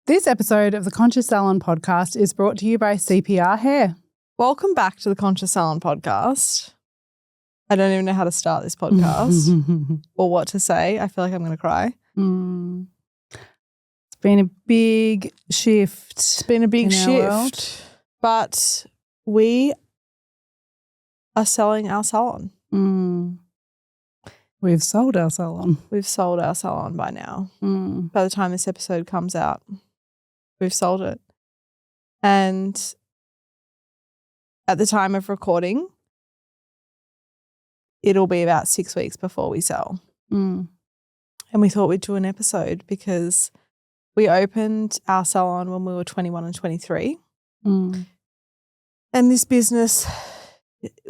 This episode of the Conscious Salon podcast is brought to you by CPR Hair. Welcome back to the Conscious Salon podcast. I don't even know how to start this podcast or what to say. I feel like I'm going to cry. It's been a big shift. It's been a big shift, but we are selling our salon. We've sold our salon. We've sold our salon by now. By the time this episode comes out, we've sold it. And at the time of recording, it'll be about 6 weeks before we sell. And we thought we'd do an episode because we opened our salon when we were 21 and 23. And this business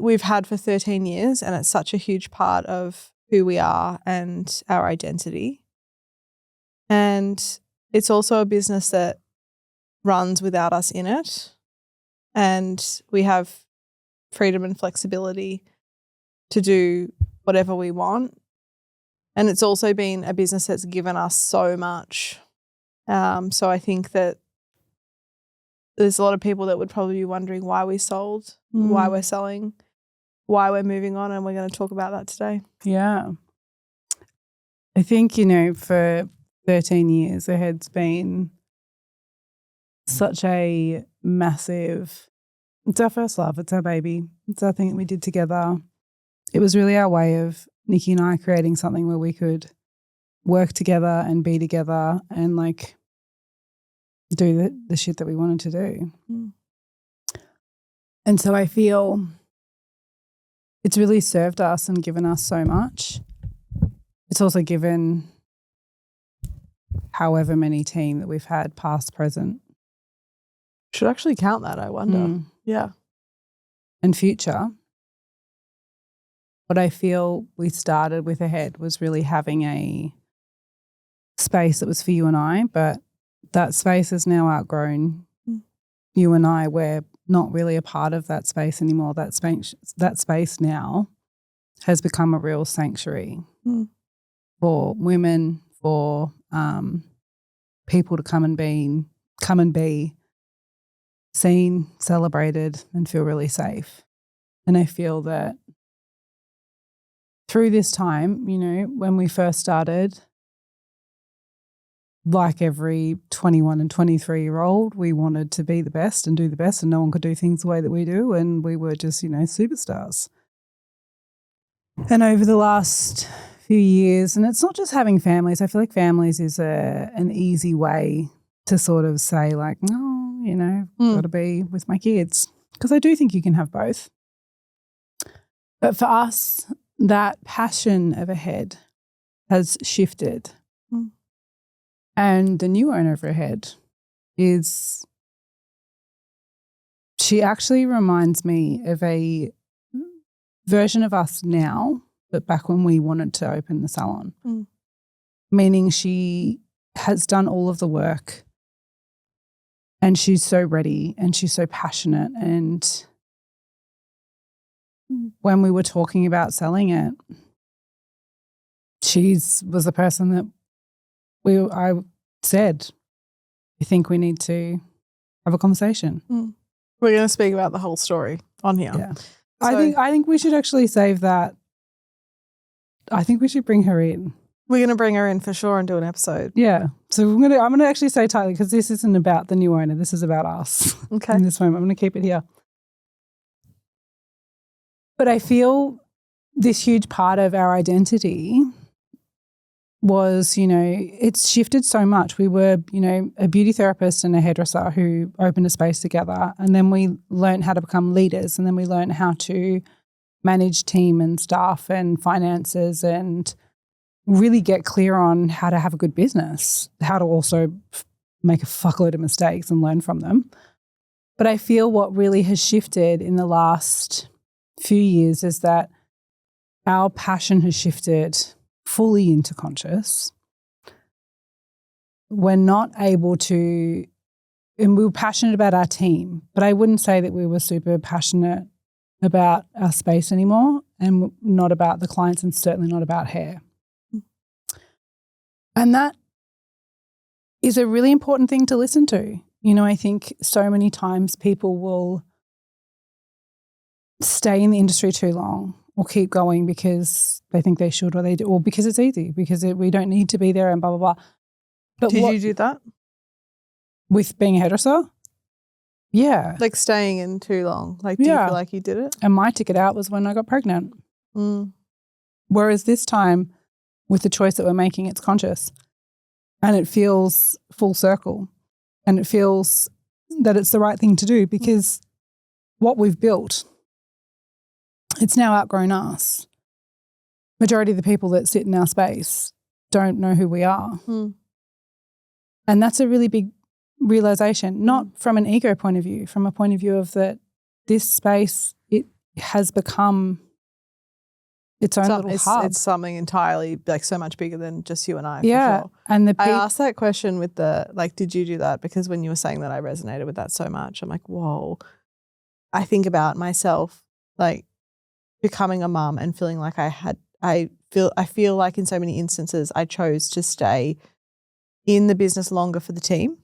we've had for 13 years, and it's such a huge part of who we are and our identity. And it's also a business that runs without us in it. And we have freedom and flexibility to do whatever we want. And it's also been a business that's given us so much. So I think that there's a lot of people that would probably be wondering why we sold, why we're selling, why we're moving on, and we're going to talk about that today. Yeah. I think, for 13 years, Ahead's been such a massive, it's our first love, it's our baby, it's our thing that we did together. It was really our way of Nikki and I creating something where we could work together and be together and do the shit that we wanted to do. And so I feel it's really served us and given us so much. It's also given however many team that we've had, past, present. Should actually count that, I wonder. Yeah. And future. What I feel we started with Ahead was really having a space that was for you and I, but that space is now outgrown. You and I, we're not really a part of that space anymore. That space now has become a real sanctuary for women, for people to come and be seen, celebrated, and feel really safe. And I feel that through this time, when we first started, like every 21 and 23-year-old, we wanted to be the best and do the best, and no one could do things the way that we do, and we were just, superstars. And over the last few years, and it's not just having families, I feel like families is an easy way to sort of say got to be with my kids, because I do think you can have both. But for us, that passion of Ahead has shifted. And the new owner of Ahead she actually reminds me of a version of us now, but back when we wanted to open the salon. Meaning she has done all of the work and she's so ready and she's so passionate. And when we were talking about selling it, she was the person that I said, I think we need to have a conversation. We're going to speak about the whole story on here. Yeah. I think we should actually save that. I think we should bring her in. We're going to bring her in for sure and do an episode. Yeah. So I'm going to actually say tightly, because this isn't about the new owner. This is about us. Okay. In this moment, I'm going to keep it here. But I feel this huge part of our identity was, it's shifted so much. We were, a beauty therapist and a hairdresser who opened a space together, and then we learned how to become leaders, and then we learned how to manage team and staff and finances and really get clear on how to have a good business, how to also make a fuckload of mistakes and learn from them. But I feel what really has shifted in the last few years is that our passion has shifted fully into conscious. We're not able to, and we were passionate about our team, but I wouldn't say that we were super passionate about our space anymore, and not about the clients, and certainly not about hair. And that is a really important thing to listen to. You know, I think so many times people will stay in the industry too long or keep going because they think they should or they do, or because it's easy, because we don't need to be there and blah, blah, blah. But Did you do that? With being a hairdresser? Yeah. Like staying in too long? Like, do you feel like you did it? And my ticket out was when I got pregnant. Whereas this time, with the choice that we're making, it's conscious and it feels full circle and it feels that it's the right thing to do because what we've built, it's now outgrown us. Majority of the people that sit in our space don't know who we are. And that's a really big realization, not from an ego point of view, from a point of view of that this space, it has become its own little hub. It's something entirely like so much bigger than just you and I. Yeah. For sure. And I asked that question with the, like, did you do that? Because when you were saying that, I resonated with that so much. I'm like, whoa. I think about myself, like becoming a mum and feeling like I feel like in so many instances I chose to stay in the business longer for the team.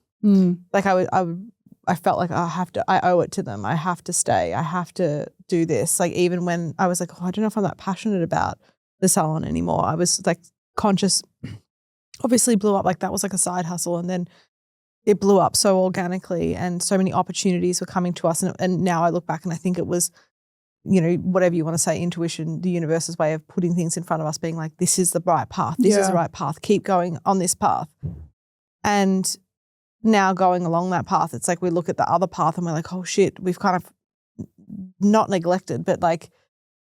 Like I felt like I owe it to them. I have to stay. I have to do this. Like even when I was like, oh, I don't know if I'm that passionate about the salon anymore. I was like conscious, obviously blew up, like that was like a side hustle, and then it blew up so organically and so many opportunities were coming to us. And now I look back and I think it was, you know, whatever you want to say, intuition, the universe's way of putting things in front of us, being like, this is the right path. This is the right path. Keep going on this path. And now going along that path, it's like we look at the other path and we're like, oh shit, we've kind of not neglected, but like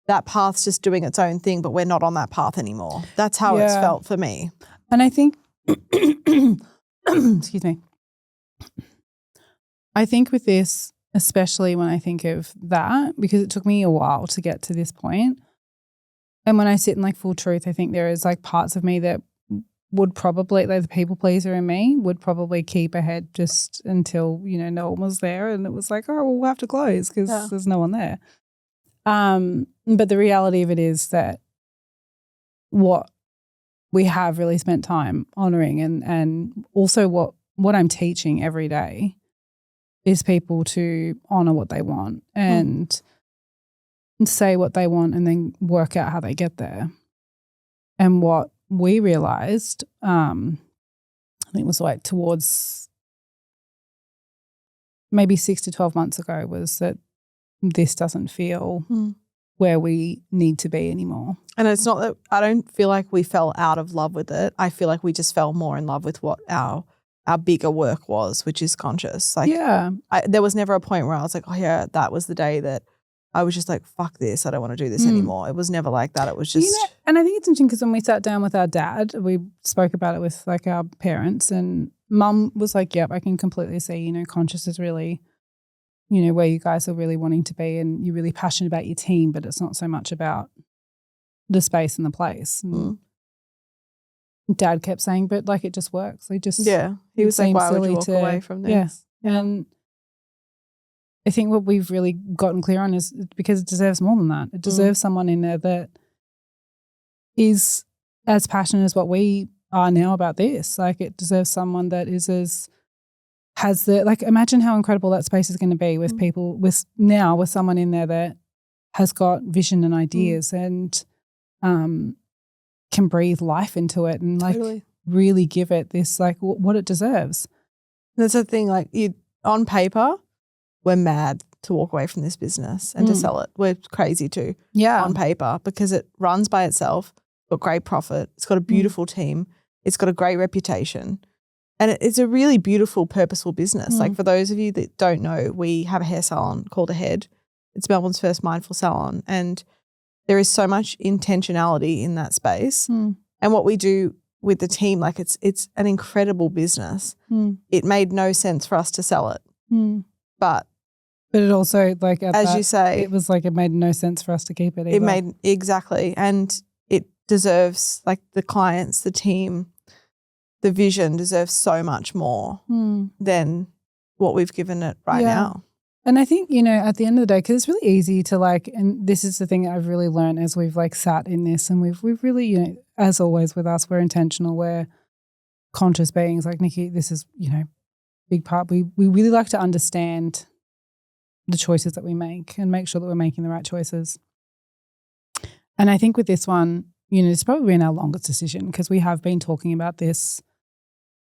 that path's just doing its own thing, but we're not on that path anymore. That's how it's felt for me. And I think, excuse me, I think with this, especially when I think of that, because it took me a while to get to this point. And when I sit in like full truth, I think there is like parts of me that would probably, like the people pleaser in me, would probably keep ahead just until, you know, no one was there and it was like, oh, well, we'll have to close because there's no one there. But the reality of it is that what we have really spent time honouring and also what I'm teaching every day is people to honour what they want and say what they want and then work out how they get there. And what we realised, I think it was like towards maybe 6 to 12 months ago, was that this doesn't feel where we need to be anymore. And it's not that I don't feel like we fell out of love with it. I feel like we just fell more in love with what our bigger work was, which is conscious. Like, there was never a point where I was like, oh yeah, that was the day that I was just like, fuck this, I don't want to do this anymore. It was never like that. It was just... You know, and I think it's interesting because when we sat down with our dad, we spoke about it with like our parents, and mum was like, yep, I can completely see, you know, conscious is really, you know, where you guys are really wanting to be and you're really passionate about your team, but it's not so much about the space and the place. And Dad kept saying, but like it just works. He just... Yeah. He was like, why would you walk away from this? Yeah. And I think what we've really gotten clear on is because it deserves more than that. It deserves someone in there that is as passionate as what we are now about this. Like it deserves someone that has the, like imagine how incredible that space is going to be with people, with someone in there that has got vision and ideas and can breathe life into it and like really give it this like what it deserves. That's the thing, like on paper, we're mad to walk away from this business and to sell it. We're crazy too on paper because it runs by itself, got great profit, it's got a beautiful team, it's got a great reputation, and it's a really beautiful, purposeful business. Like for those of you that don't know, we have a hair salon called Ahead. It's Melbourne's first mindful salon, and there is so much intentionality in that space. And what we do with the team, like it's an incredible business. It made no sense for us to sell it. But it also, like, as you say, it was like it made no sense for us to keep it either. Exactly. And it deserves, like, the clients, the team, the vision deserves so much more than what we've given it right now. And I think, you know, at the end of the day, because it's really easy to like, and this is the thing that I've really learned as we've like sat in this and we've really, you know, as always with us, we're intentional, we're conscious beings like Nikki, this is, big part. We really like to understand the choices that we make and make sure that we're making the right choices. And I think with this one, it's probably been our longest decision because we have been talking about this,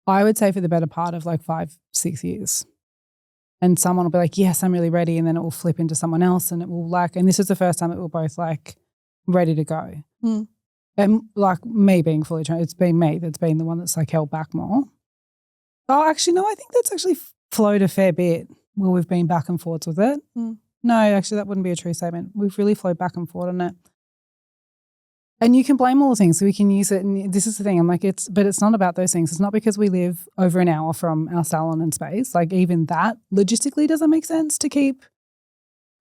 I would say, for the better part of like 5-6 years. And someone will be like, yes, I'm really ready. And then it will flip into someone else and it will and this is the first time that we're both like ready to go. Mm. And like me being fully trained, it's been me that's been the one that's like held back more. Oh, actually, no, I think that's actually flowed a fair bit where we've been back and forwards with it. Mm. No, actually, that wouldn't be a true statement. We've really flowed back and forward on it. And you can blame all the things. So we can use it. And this is the thing. I'm like, but it's not about those things. It's not because we live over an hour from our salon and space. Like even that logistically doesn't make sense to keep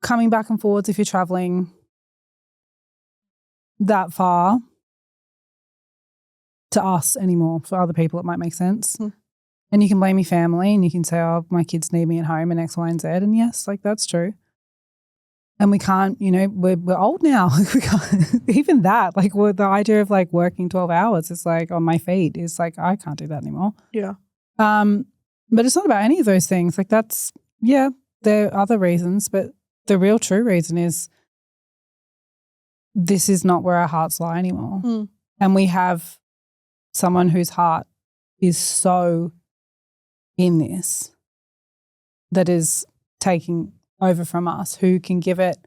coming back and forwards if you're traveling that far to us anymore. For other people, it might make sense. Mm. And you can blame your family and you can say, oh, my kids need me at home and X, Y, and Z. And yes, like that's true. And we can't, we're old now. We can't, even that, like the idea of like working 12 hours is like on my feet is like, I can't do that anymore. Yeah. But it's not about any of those things. Like that's, yeah, there are other reasons, but the real true reason is this is not where our hearts lie anymore. Mm. And we have someone whose heart is so in this that is taking over from us, who can give it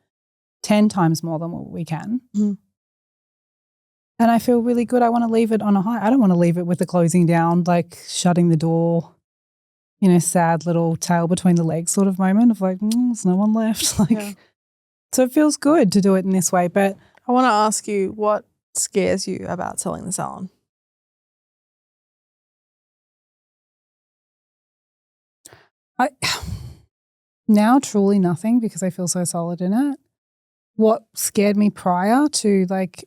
10 times more than what we can. Mm. And I feel really good. I want to leave it on a high. I don't want to leave it with the closing down, like shutting the door, sad little tail between the legs sort of moment of like, there's no one left. So it feels good to do it in this way. But I want to ask you, what scares you about selling the salon? Now truly nothing because I feel so solid in it. What scared me prior to like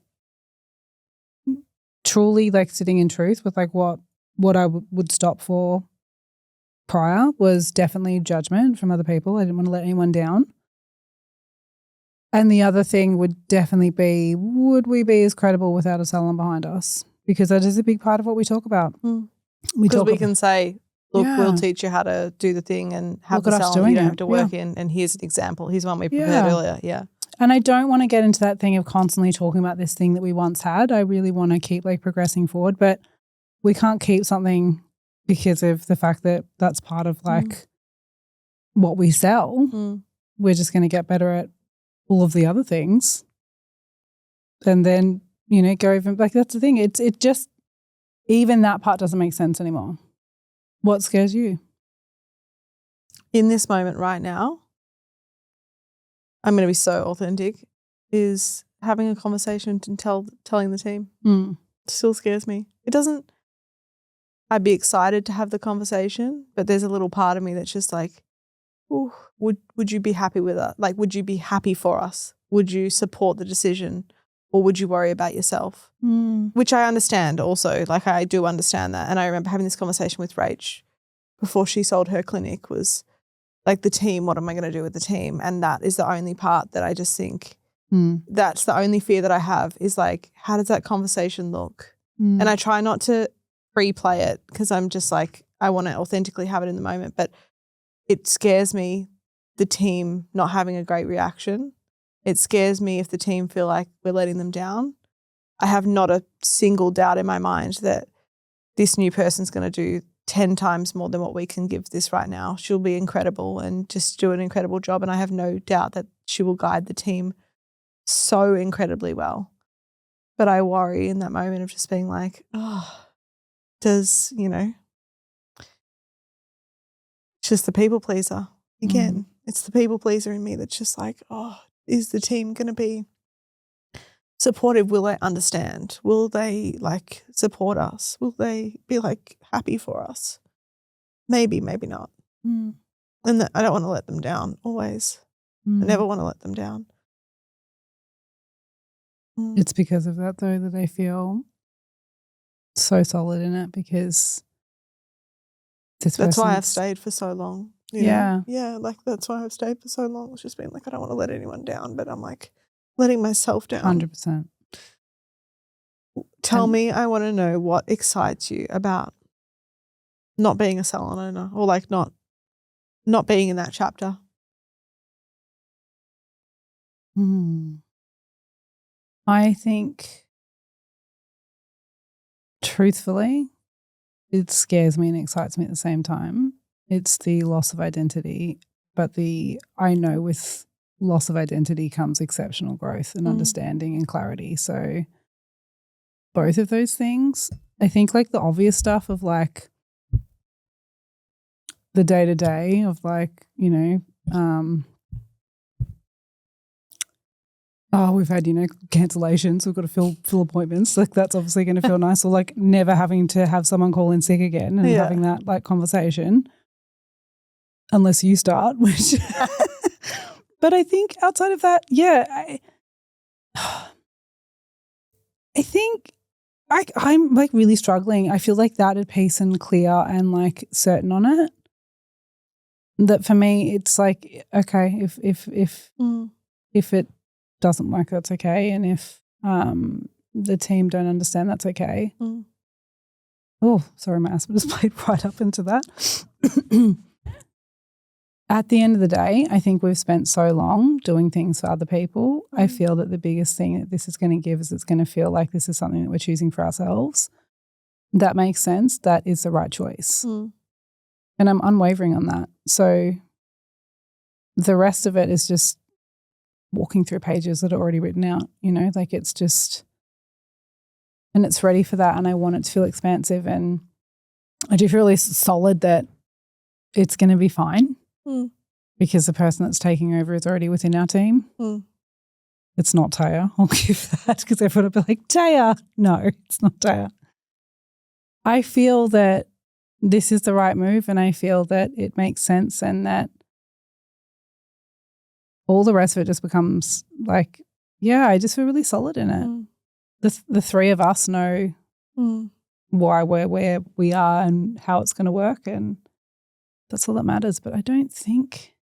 truly like sitting in truth with like what I would stop for prior was definitely judgment from other people. I didn't want to let anyone down. And the other thing would definitely be, would we be as credible without a salon behind us? Because that is a big part of what we talk about. Mm. Because we can say, look, we'll teach you how to do the thing and have the salon you don't have to work in. And here's an example. Here's one we prepared earlier. Yeah. And I don't want to get into that thing of constantly talking about this thing that we once had. I really want to keep like progressing forward, but we can't keep something because of the fact that that's part of like what we sell. Mm. We're just going to get better at all of the other things. And then, go even like that's the thing. It just, even that part doesn't make sense anymore. What scares you? In this moment right now, I'm going to be so authentic, is having a conversation and telling the team. Mm. It still scares me. It doesn't, I'd be excited to have the conversation, but there's a little part of me that's just like, ooh, would you be happy with us? Like, would you be happy for us? Would you support the decision? Or would you worry about yourself? Mm. Which I understand also. Like, I do understand that. And I remember having this conversation with Rach before she sold her clinic, was like, the team, what am I going to do with the team? And that is the only part that I just think that's the only fear that I have is like, how does that conversation look? And I try not to pre-play it because I'm just like, I want to authentically have it in the moment. But it scares me, the team not having a great reaction. It scares me if the team feel like we're letting them down. I have not a single doubt in my mind that this new person's going to do 10 times more than what we can give this right now. She'll be incredible and just do an incredible job. And I have no doubt that she will guide the team so incredibly well. But I worry in that moment of just being like, does, it's just the people pleaser. Again, it's the people pleaser in me that's just like, is the team going to be supportive? Will they understand? Will they like support us? Will they be like happy for us? Maybe, maybe not. And I don't want to let them down always. I never want to let them down. It's because of that though that I feel so solid in it because that's why I've stayed for so long. Yeah. Yeah, like that's why I've stayed for so long. It's just been like, I don't want to let anyone down, but I'm like letting myself down. 100%. Tell me, I want to know what excites you about not being a salon owner or like not being in that chapter? I think, truthfully, it scares me and excites me at the same time. It's the loss of identity, but I know with loss of identity comes exceptional growth and understanding and clarity. So both of those things, I think like the obvious stuff of like the day-to-day of like, you know, we've had, you know, cancellations. We've got to fill appointments. Like that's obviously going to feel nice. Or like never having to have someone call in sick again and having that like conversation, unless you start. Which, but I think outside of that, I think I'm like really struggling. I feel like that at peace and clear and like certain on it. That for me, it's like okay, if it doesn't work, that's okay. And if the team don't understand, that's okay. Oh, sorry, my asthma just played right up into that. At the end of the day, I think we've spent so long doing things for other people. I feel that the biggest thing that this is going to give is it's going to feel like this is something that we're choosing for ourselves. That makes sense. That is the right choice. And I'm unwavering on that. So the rest of it is just walking through pages that are already written out, you know, like it's just, and it's ready for that. And I want it to feel expansive. And I do feel really solid that it's going to be fine because the person that's taking over is already within our team. It's not Taya. I'll give that because everyone will be like, Taya. No, it's not Taya. I feel that this is the right move and I feel that it makes sense and that all the rest of it just becomes like, I just feel really solid in it. The three of us know why we're where we are and how it's going to work and that's all that matters. But I don't think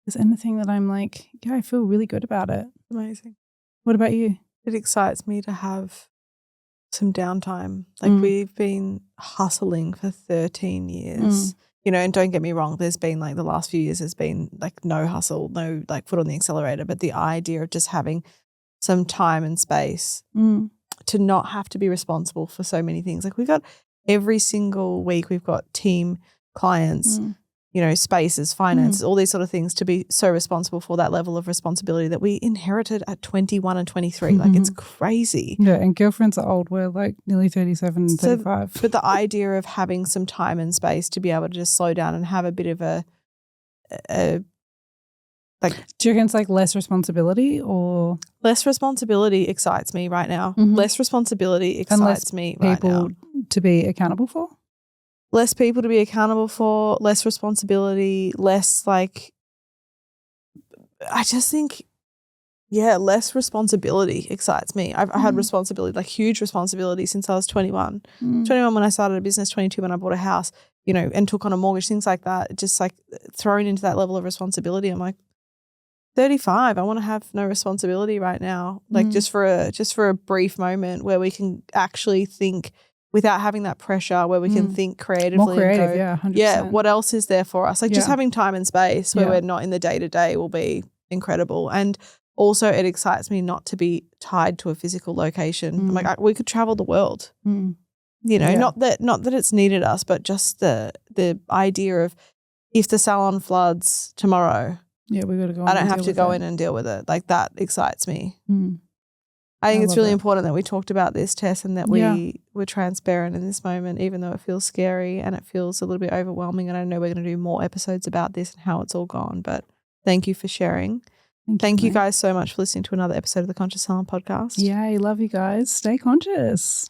there's anything that I'm like, I feel really good about it. Amazing. What about you? It excites me to have some downtime. Like we've been hustling for 13 years. You know, and don't get me wrong, there's been like the last few years has been like no hustle, no like foot on the accelerator. But the idea of just having some time and space to not have to be responsible for so many things. Like we've got every single week, we've got team, clients, you know, spaces, finances, all these sort of things to be so responsible for that level of responsibility that we inherited at 21 and 23. Like it's crazy. Yeah, and girlfriends are old. We're like nearly 37 and 35. But the idea of having some time and space to be able to just slow down and have a bit of a like. Do you reckon it's like less responsibility or? Less responsibility excites me right now. Less responsibility excites me right now. People to be accountable for? Less people to be accountable for, less responsibility, less like, I just think, less responsibility excites me. I've had responsibility, like huge responsibility since I was 21. 21 when I started a business, 22 when I bought a house, you know, and took on a mortgage, things like that. Just like thrown into that level of responsibility. I'm like, 35, I want to have no responsibility right now. Like just for a brief moment where we can actually think without having that pressure, where we can think creatively. More creative, and go, 100%. What else is there for us? Like just having time and space where we're not in the day-to-day will be incredible. And also it excites me not to be tied to a physical location. I'm like, we could travel the world. You know, not that it's needed us, but just the idea of if the salon floods tomorrow, we got to go. I don't have to go in and deal with it. Like that excites me. I think it's really important that we talked about this, Tess, and that we were transparent in this moment, even though it feels scary and it feels a little bit overwhelming. And I know we're going to do more episodes about this and how it's all gone. But thank you for sharing. Thank you guys so much for listening to another episode of the Conscious Salon podcast. Yay, love you guys. Stay conscious.